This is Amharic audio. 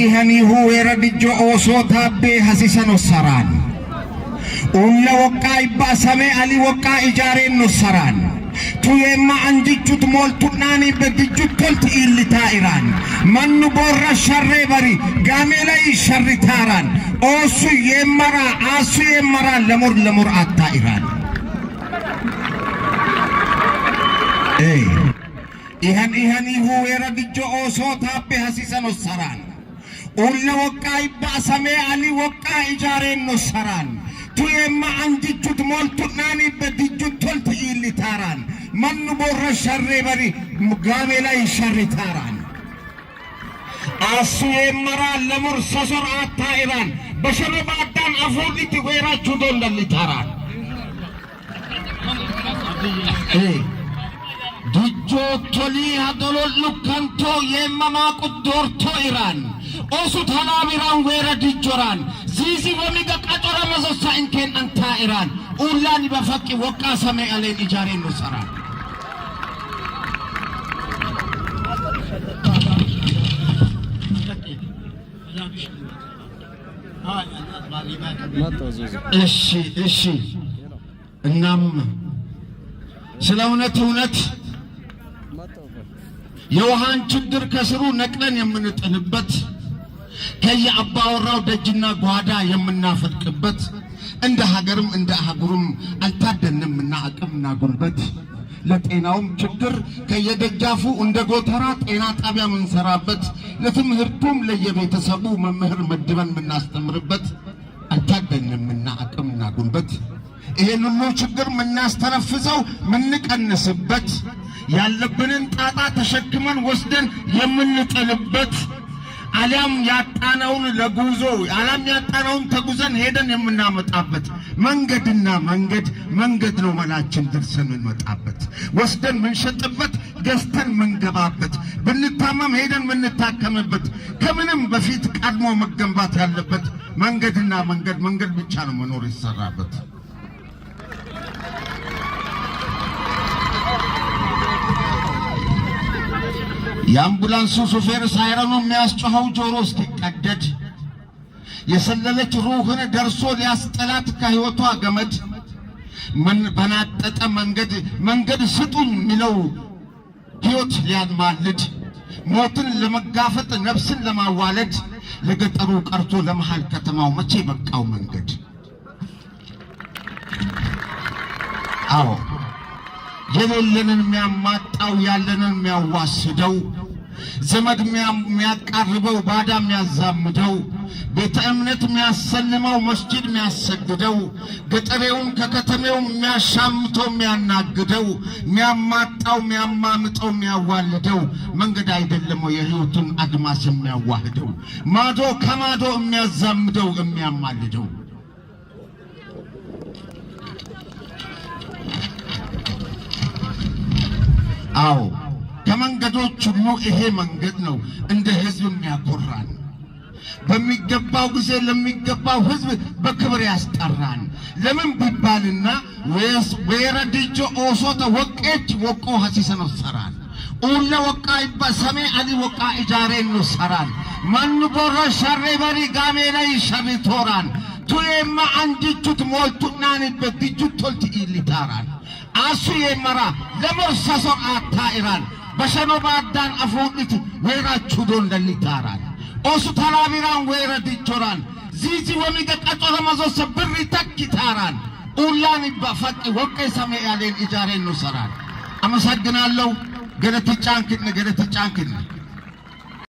ihani huwera dijjo oso tabbe hasisano saran ulla waqqa ibasame ali waqqa ijaren no saran tuyema anjichut moltunani bedijut tolt illita iran mannu borra sharre bari gamela sharri taran osu yemara asu yemara lamur atta iran ihani huwera dijjo oso tabbe hasisano saran ulla waqqa ibasame ali waqqa ijaren no saran tuyema anjichut moltunani bedijut tolt illitaran mannu borra sharre bari gamela sharri taran asu yemara lamur sasor atta iran bashar baadan afuditi wera chudon dallitaran dijjo toli hadolol lukanto yemama qudorto iran osu thalabiran wera dijjoran zizi wamiga qatora mazosa inken anta iran ulani bafaqi waqqa same alen ijaren no saran እሺ እናም ስለውነት የውሃን ችግር ከስሩ ነቅለን የምንጥልበት ከየአባወራው ደጅና ጓዳ የምናፈልቅበት እንደ ሀገርም እንደ አህጉርም አልታደንምና አቅምና ጉልበት ለጤናውም ችግር ከየደጃፉ እንደ ጎተራ ጤና ጣቢያ ምንሰራበት ለትምህርቱም ለየቤተሰቡ መምህር መድበን ምናስተምርበት አልታደንምና አቅምና ጉልበት ይሄን ሁሉ ችግር ምናስተነፍሰው ምንቀንስበት ያለብንን ጣጣ ተሸክመን ወስደን የምንጥልበት አለም ያጣናውን ለጉዞ አለም ያጣናውን ተጉዘን ሄደን የምናመጣበት መንገድና መንገድ ነው መላችን ደርሰን እንመጣበት ወስደን ምንሸጥበት ገዝተን ምንገባበት ብንታመም ሄደን ምንታከምበት ከምንም በፊት ቀድሞ መገንባት ያለበት መንገድና መንገድ ብቻ ነው መኖር ይሰራበት የአምቡላንሱ ሹፌር ሳይረኑ የሚያስጨኸው ጆሮ እስኪቀደድ የሰለለች ሩህን ደርሶ ሊያስጠላት ከህይወቷ ገመድ በናጠጠ መንገድ ስጡኝ ሚለው ህይወት ሊያማልድ ሞትን ለመጋፈጥ ነፍስን ለማዋለድ ለገጠሩ ቀርቶ ለመሃል ከተማው መቼ በቃው መንገድ አዎ የሌለንን የሚያማጣው ያለንን የሚያዋስደው ዘመድ የሚያቃርበው ባዳ የሚያዛምደው ቤተ እምነት የሚያሰልመው መስጂድ የሚያሰግደው ገጠሬውን ከከተሜው የሚያሻምተው የሚያናግደው የሚያማጣው የሚያማምጠው የሚያዋልደው መንገድ አይደለም የህይወቱን አድማስ የሚያዋህደው ማዶ ከማዶ የሚያዛምደው የሚያማልደው አዎ ከመንገዶች ሁሉ ይሄ መንገድ ነው እንደ ህዝብ የሚያኮራን በሚገባው ጊዜ ለሚገባው ህዝብ በክብር ያስጠራን ለምን ቢባልና ወየረድጆ ኦሶ ተወቀች ወቆ ሐሲሰነው ሰራን ኡለ ወቃ ይባሰሜ አሊ ወቃ ኢጃሬን ነው ሰራን ማን ቦራ ሸሬ በሪ ጋሜ ላይ ሸሪቶራን ቱየማ አንጅቹት ሞልቱናን በድጁት ቶልት ኢሊታራን አሱ የመራ ለመርሰሶ አታ ኢራን በሸኖ ባዳን አፎንት ወራቹ ዶንደሊታራን ኦሱ ተራቢራን ወረድቾራን ዚዚ ወሚገ ቀጦረ ማዞስ ብሪ ተክታራን ኡላን ይባፈቅ ወቀ ሰማይ ያለን ኢጃሬን ነው ሰራን አመሰግናለሁ ገለቲ ጫንክን